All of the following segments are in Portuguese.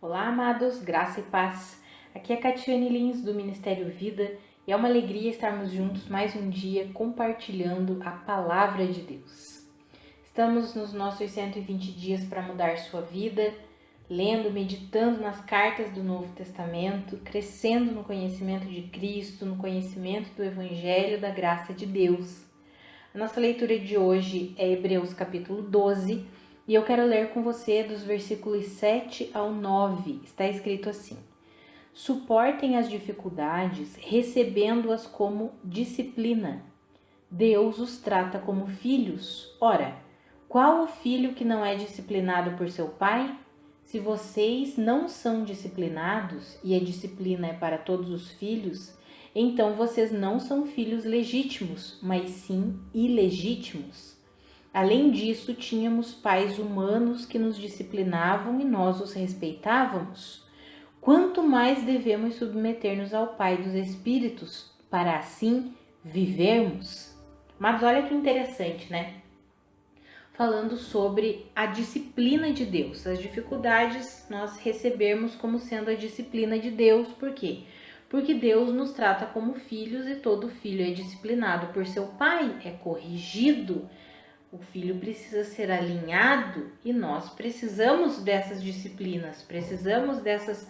Olá, amados, graça e paz. Aqui é Catiane Lins do Ministério Vida e é uma alegria estarmos juntos mais um dia compartilhando a palavra de Deus. Estamos nos nossos 120 dias para mudar sua vida, lendo, meditando nas cartas do Novo Testamento, crescendo no conhecimento de Cristo, no conhecimento do Evangelho da graça de Deus. A nossa leitura de hoje é Hebreus capítulo 12, e eu quero ler com você dos versículos 7 ao 9. Está escrito assim: Suportem as dificuldades, recebendo-as como disciplina. Deus os trata como filhos. Ora, qual o filho que não é disciplinado por seu pai? Se vocês não são disciplinados, e a disciplina é para todos os filhos, então vocês não são filhos legítimos, mas sim ilegítimos. Além disso, tínhamos pais humanos que nos disciplinavam e nós os respeitávamos. Quanto mais devemos submeter-nos ao Pai dos Espíritos, para assim vivermos? Mas olha que interessante, né? Falando sobre a disciplina de Deus. As dificuldades nós recebemos como sendo a disciplina de Deus. Por quê? Porque Deus nos trata como filhos e todo filho é disciplinado por seu pai, é corrigido. O filho precisa ser alinhado e nós precisamos dessas disciplinas, precisamos dessas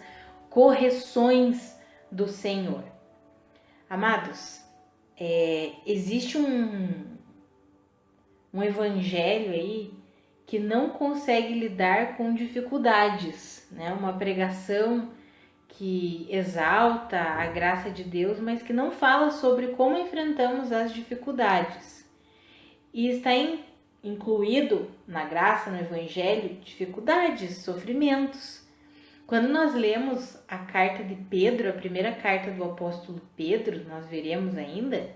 correções do Senhor. Amados, existe um evangelho aí que não consegue lidar com dificuldades, né? Uma pregação que exalta a graça de Deus, mas que não fala sobre como enfrentamos as dificuldades. E está incluído na graça, no evangelho, dificuldades, sofrimentos. Quando nós lemos a carta de Pedro, a primeira carta do apóstolo Pedro, nós veremos ainda,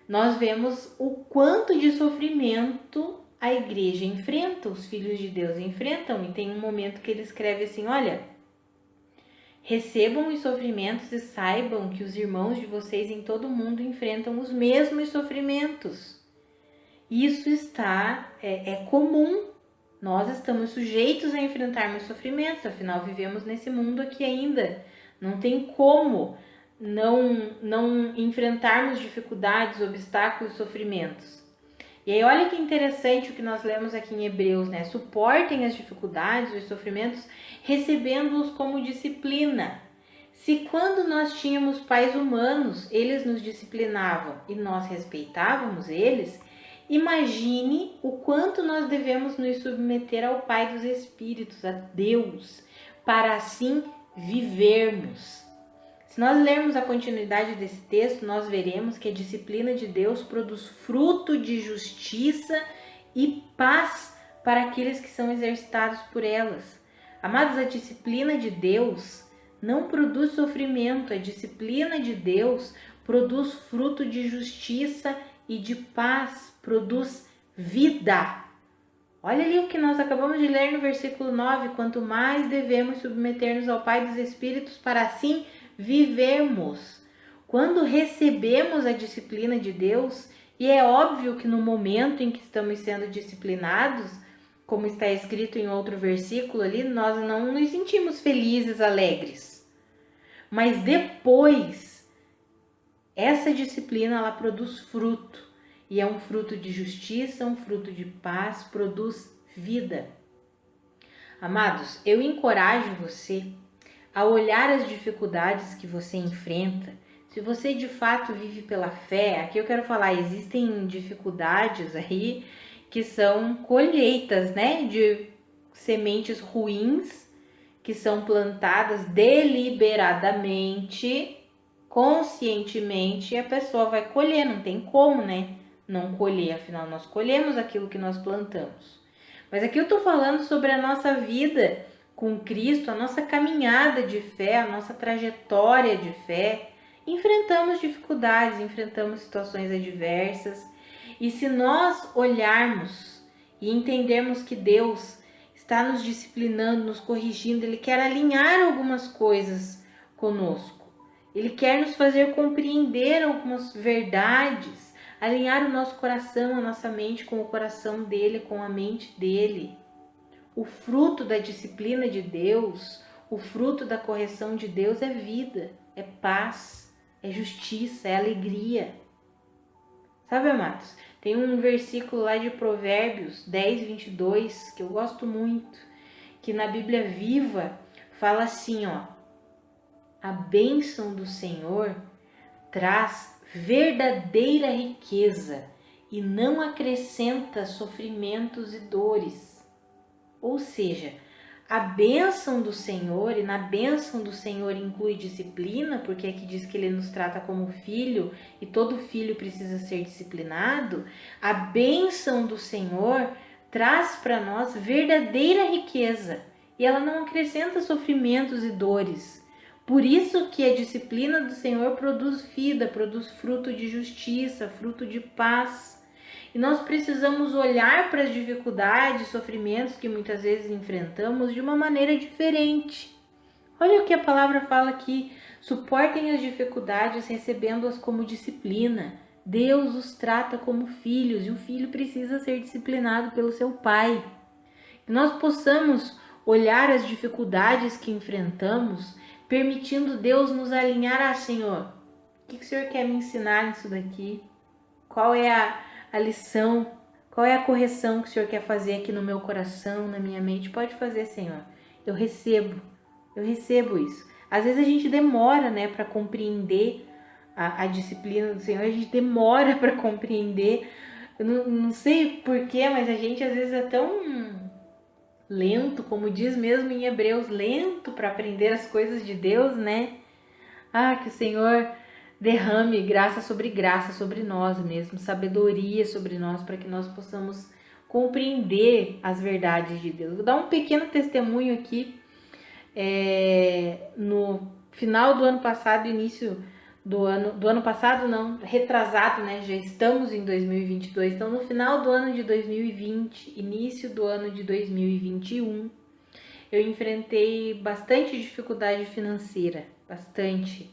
nós vemos o quanto de sofrimento a igreja enfrenta, os filhos de Deus enfrentam. E tem um momento que ele escreve assim: olha, recebam os sofrimentos e saibam que os irmãos de vocês em todo o mundo enfrentam os mesmos sofrimentos. Isso é comum. Nós estamos sujeitos a enfrentarmos sofrimentos, afinal vivemos nesse mundo aqui ainda. Não tem como não enfrentarmos dificuldades, obstáculos, sofrimentos. E aí olha que interessante o que nós lemos aqui em Hebreus, né? Suportem as dificuldades, os sofrimentos, recebendo-os como disciplina. Se quando nós tínhamos pais humanos, eles nos disciplinavam e nós respeitávamos eles, imagine o quanto nós devemos nos submeter ao Pai dos Espíritos, a Deus, para assim vivermos. Se nós lermos a continuidade desse texto, nós veremos que a disciplina de Deus produz fruto de justiça e paz para aqueles que são exercitados por elas. Amados, a disciplina de Deus não produz sofrimento, a disciplina de Deus produz fruto de justiça e de paz, produz vida. Olha ali o que nós acabamos de ler no versículo 9: quanto mais devemos submeter-nos ao Pai dos Espíritos para assim vivermos. Quando recebemos a disciplina de Deus, e é óbvio que no momento em que estamos sendo disciplinados, como está escrito em outro versículo ali, nós não nos sentimos felizes, alegres. Mas depois, essa disciplina ela produz fruto. E é um fruto de justiça, um fruto de paz, produz vida. Amados, eu encorajo você a olhar as dificuldades que você enfrenta. Se você de fato vive pela fé, aqui eu quero falar, existem dificuldades aí que são colheitas, né, de sementes ruins que são plantadas deliberadamente, conscientemente, e a pessoa vai colher, não tem como, né, não colher, afinal nós colhemos aquilo que nós plantamos. Mas aqui eu tô falando sobre a nossa vida com Cristo, a nossa caminhada de fé, a nossa trajetória de fé. Enfrentamos dificuldades, enfrentamos situações adversas. E se nós olharmos e entendermos que Deus está nos disciplinando, nos corrigindo, Ele quer alinhar algumas coisas conosco. Ele quer nos fazer compreender algumas verdades, alinhar o nosso coração, a nossa mente com o coração dele, com a mente dele. O fruto da disciplina de Deus, O fruto da correção de Deus é vida, é paz, é justiça, é alegria. Sabe, amados? Tem um versículo lá de Provérbios 10, 22, que eu gosto muito, que na Bíblia Viva fala assim, ó: a bênção do Senhor traz verdadeira riqueza e não acrescenta sofrimentos e dores. Ou seja, a bênção do Senhor, e na bênção do Senhor inclui disciplina, porque aqui diz que Ele nos trata como filho e todo filho precisa ser disciplinado. A bênção do Senhor traz para nós verdadeira riqueza e ela não acrescenta sofrimentos e dores. Por isso que a disciplina do Senhor produz vida, produz fruto de justiça, fruto de paz. E nós precisamos olhar para as dificuldades, sofrimentos que muitas vezes enfrentamos de uma maneira diferente. Olha o que a palavra fala aqui: suportem as dificuldades recebendo-as como disciplina. Deus os trata como filhos e o filho precisa ser disciplinado pelo seu pai. Que nós possamos olhar as dificuldades que enfrentamos, permitindo Deus nos alinhar. Ah, Senhor, o que o Senhor quer me ensinar nisso daqui? Qual é a lição? Qual é a correção que o Senhor quer fazer aqui no meu coração, na minha mente? Pode fazer, Senhor. Eu recebo isso. Às vezes a gente demora, né, para compreender a disciplina do Senhor, a gente demora para compreender. Eu não sei porquê, mas a gente às vezes é tão lento, como diz mesmo em Hebreus, lento para aprender as coisas de Deus, né? Ah, que o Senhor derrame graça sobre nós mesmos, sabedoria sobre nós, para que nós possamos compreender as verdades de Deus. Vou dar um pequeno testemunho aqui. No final do ano passado, início do ano passado não, retrasado, né? Já estamos em 2022, então no final do ano de 2020, início do ano de 2021, eu enfrentei bastante dificuldade financeira, bastante.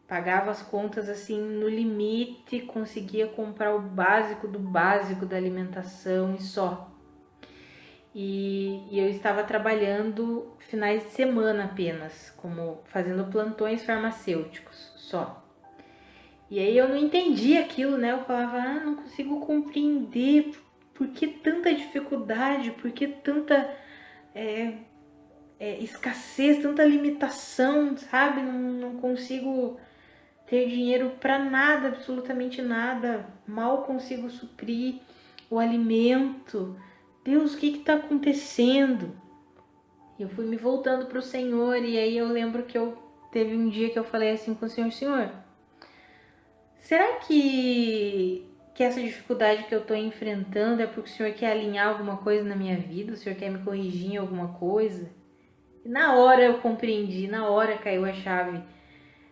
Pagava as contas assim no limite, conseguia comprar o básico do básico da alimentação e só. E eu estava trabalhando finais de semana apenas, como fazendo plantões farmacêuticos só. E aí eu não entendia aquilo, né? Eu falava, não consigo compreender por que tanta dificuldade, por que tanta escassez, tanta limitação, sabe? Não consigo ter dinheiro para nada, absolutamente nada. Mal consigo suprir o alimento. Deus, o que está acontecendo? Eu fui me voltando para o Senhor e aí eu lembro que teve um dia que eu falei assim com o Senhor: Senhor, será que essa dificuldade que eu estou enfrentando é porque o Senhor quer alinhar alguma coisa na minha vida? O Senhor quer me corrigir em alguma coisa? E na hora eu compreendi, na hora caiu a chave.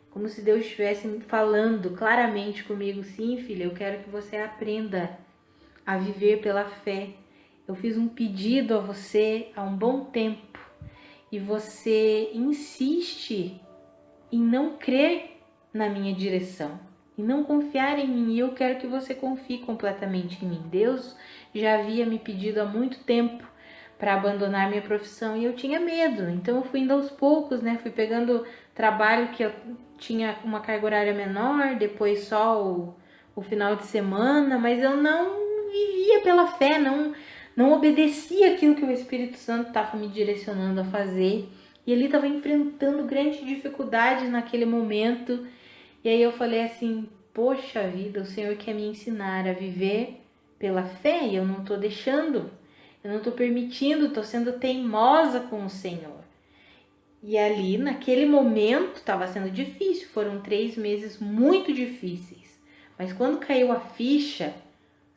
Como se Deus estivesse falando claramente comigo: sim, filha, eu quero que você aprenda a viver pela fé. Eu fiz um pedido a você há um bom tempo e você insiste em não crer na minha direção, em não confiar em mim, e eu quero que você confie completamente em mim. Deus já havia me pedido há muito tempo para abandonar minha profissão e eu tinha medo, então eu fui indo aos poucos, né? Fui pegando trabalho que eu tinha uma carga horária menor, depois só o final de semana, mas eu não vivia pela fé, não obedecia aquilo que o Espírito Santo estava me direcionando a fazer. E ele estava enfrentando grande dificuldade naquele momento. E aí eu falei assim, poxa vida, o Senhor quer me ensinar a viver pela fé e eu não estou deixando. Eu não estou permitindo, estou sendo teimosa com o Senhor. E ali, naquele momento, estava sendo difícil. Foram 3 meses muito difíceis. Mas quando caiu a ficha,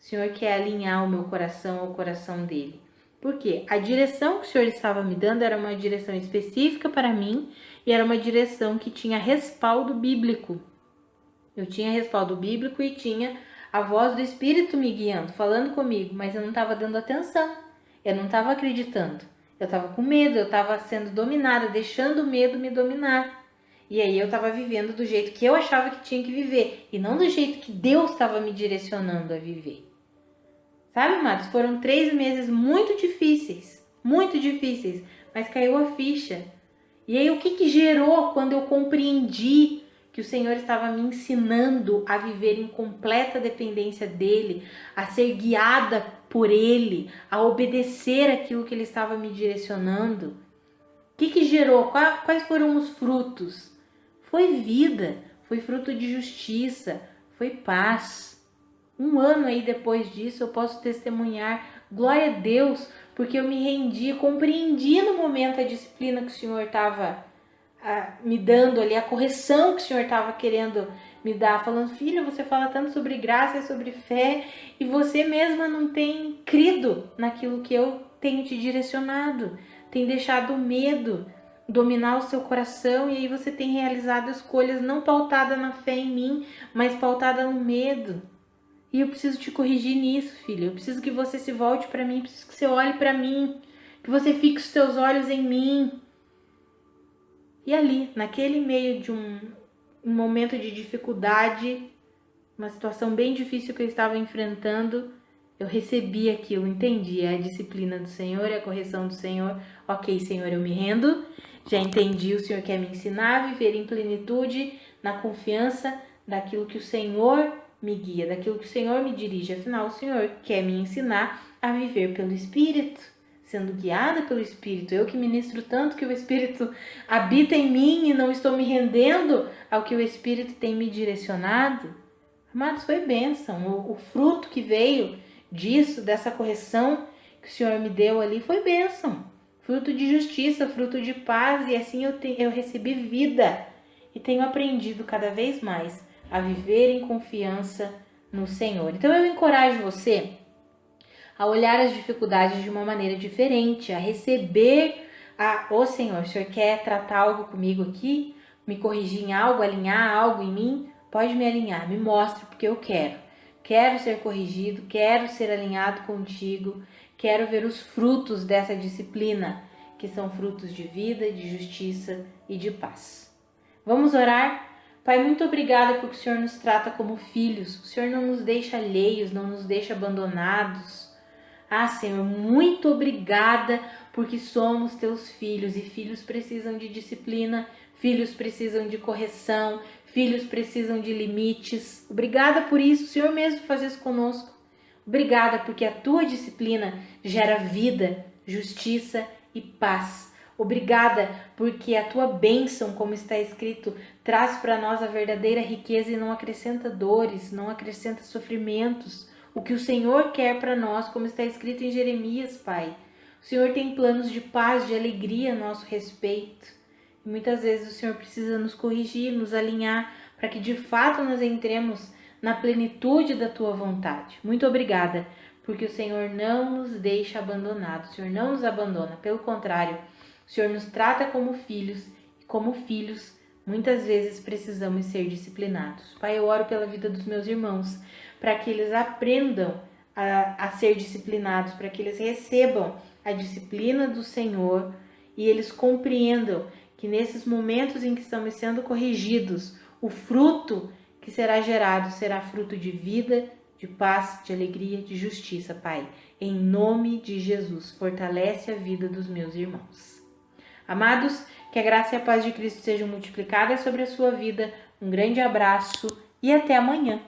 o Senhor quer alinhar o meu coração ao coração dele. Por quê? A direção que o Senhor estava me dando era uma direção específica para mim e era uma direção que tinha respaldo bíblico. Eu tinha respaldo bíblico e tinha a voz do Espírito me guiando, falando comigo, mas eu não estava dando atenção, eu não estava acreditando. Eu estava com medo, eu estava sendo dominada, deixando o medo me dominar. E aí eu estava vivendo do jeito que eu achava que tinha que viver e não do jeito que Deus estava me direcionando a viver. Sabe, amados? Foram 3 meses muito difíceis. muito difíceis, mas caiu a ficha. E aí o que gerou quando eu compreendi que o Senhor estava me ensinando a viver em completa dependência dele, a ser guiada por ele, a obedecer aquilo que ele estava me direcionando? O que gerou? Quais foram os frutos? Foi vida, foi fruto de justiça, foi paz. Um ano aí depois disso eu posso testemunhar, glória a Deus, porque eu me rendi, compreendi no momento a disciplina que o Senhor estava me dando ali, a correção que o Senhor estava querendo me dar, falando: filha, você fala tanto sobre graça e sobre fé e você mesma não tem crido naquilo que eu tenho te direcionado, tem deixado o medo dominar o seu coração, e aí você tem realizado escolhas não pautadas na fé em mim, mas pautada no medo. E eu preciso te corrigir nisso, filha. Eu preciso que você se volte para mim, preciso que você olhe para mim, que você fixe os teus olhos em mim. E ali, naquele meio de um momento de dificuldade, uma situação bem difícil que eu estava enfrentando, eu recebi aquilo, entendi a disciplina do Senhor e a correção do Senhor. Ok, Senhor, eu me rendo, já entendi, o Senhor quer me ensinar a viver em plenitude, na confiança daquilo que o Senhor me guia, daquilo que o Senhor me dirige. Afinal, o Senhor quer me ensinar a viver pelo Espírito, sendo guiada pelo Espírito. Eu que ministro tanto que o Espírito habita em mim e não estou me rendendo ao que o Espírito tem me direcionado. Amados, foi bênção. O fruto que veio disso, dessa correção que o Senhor me deu ali, foi bênção. Fruto de justiça, fruto de paz, e assim eu recebi vida. E tenho aprendido cada vez mais a viver em confiança no Senhor. Então eu encorajo você a olhar as dificuldades de uma maneira diferente, a receber ô Senhor, o Senhor quer tratar algo comigo aqui, me corrigir em algo, alinhar algo em mim? Pode me alinhar, me mostre, porque eu quero. Quero ser corrigido, quero ser alinhado contigo, quero ver os frutos dessa disciplina, que são frutos de vida, de justiça e de paz. Vamos orar? Pai, muito obrigada porque o Senhor nos trata como filhos, o Senhor não nos deixa alheios, não nos deixa abandonados. Senhor, muito obrigada porque somos teus filhos, e filhos precisam de disciplina, filhos precisam de correção, filhos precisam de limites. Obrigada por isso, o Senhor mesmo faz isso conosco. Obrigada porque a tua disciplina gera vida, justiça e paz. Obrigada porque a tua bênção, como está escrito, traz para nós a verdadeira riqueza e não acrescenta dores, não acrescenta sofrimentos. O que o Senhor quer para nós, como está escrito em Jeremias, Pai. O Senhor tem planos de paz, de alegria a nosso respeito. E muitas vezes o Senhor precisa nos corrigir, nos alinhar, para que de fato nós entremos na plenitude da tua vontade. Muito obrigada, porque o Senhor não nos deixa abandonados, o Senhor não nos abandona, pelo contrário, o Senhor nos trata como filhos, e como filhos, muitas vezes precisamos ser disciplinados. Pai, eu oro pela vida dos meus irmãos, para que eles aprendam a ser disciplinados, para que eles recebam a disciplina do Senhor e eles compreendam que nesses momentos em que estamos sendo corrigidos, o fruto que será gerado será fruto de vida, de paz, de alegria, de justiça, Pai. Em nome de Jesus, fortalece a vida dos meus irmãos. Amados, que a graça e a paz de Cristo sejam multiplicadas sobre a sua vida. Um grande abraço e até amanhã.